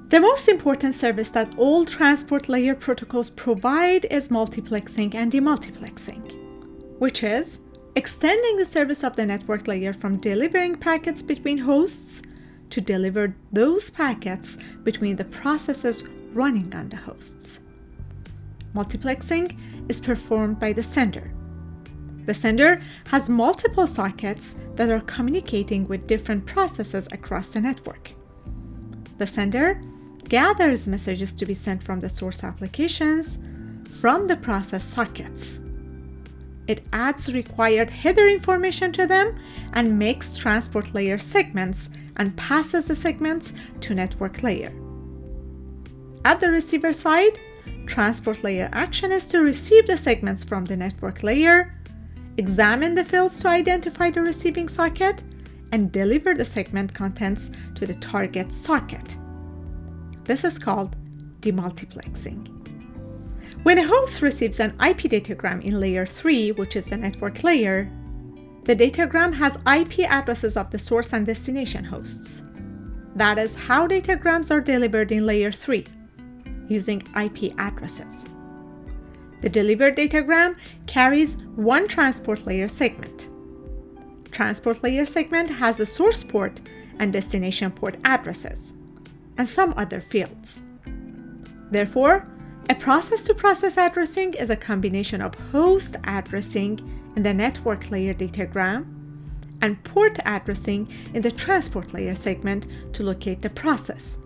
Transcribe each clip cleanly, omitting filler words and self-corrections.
The most important service that all transport layer protocols provide is multiplexing and demultiplexing, which is extending the service of the network layer from delivering packets between hosts to deliver those packets between the processes running on the hosts. Multiplexing is performed by the sender. The sender has multiple sockets that are communicating with different processes across the network. The sender gathers messages to be sent from the source applications from the process sockets. It adds required header information to them and makes transport layer segments and passes the segments to network layer. At the receiver side, transport layer action is to receive the segments from the network layer, examine the fields to identify the receiving socket, and deliver the segment contents to the target socket. This is called demultiplexing. When a host receives an IP datagram in layer 3, which is the network layer, the datagram has IP addresses of the source and destination hosts. That is how datagrams are delivered in layer 3, using IP addresses. The delivered datagram carries one transport layer segment. Transport layer segment has the source port and destination port addresses, and some other fields. Therefore, a process-to-process addressing is a combination of host addressing in the network layer datagram and port addressing in the transport layer segment to locate the process.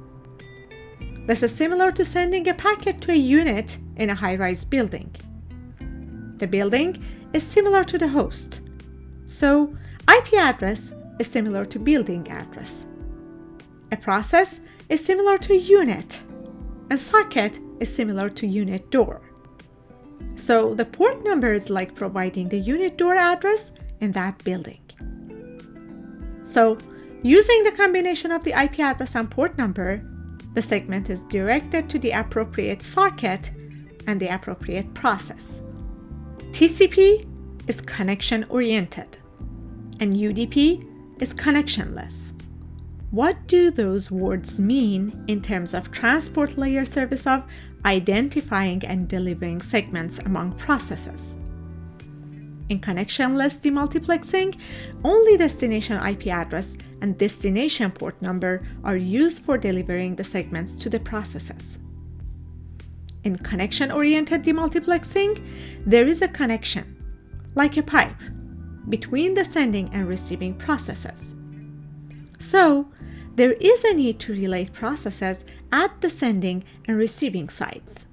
This is similar to sending a packet to a unit in a high-rise building. The building is similar to the host, so IP address is similar to building address. A process is similar to unit, and socket is similar to unit door. So the port number is like providing the unit door address in that building. So using the combination of the IP address and port number, the segment is directed to the appropriate socket and the appropriate process. TCP is connection-oriented, and UDP is connectionless. What do those words mean in terms of transport layer service of identifying and delivering segments among processes? In connectionless demultiplexing, only destination IP address and destination port number are used for delivering the segments to the processes. In connection-oriented demultiplexing, there is a connection, like a pipe, between the sending and receiving processes. So, there is a need to relate processes at the sending and receiving sides.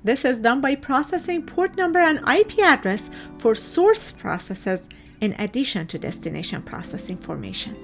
This is done by processing port number and IP address for source processes in addition to destination process information.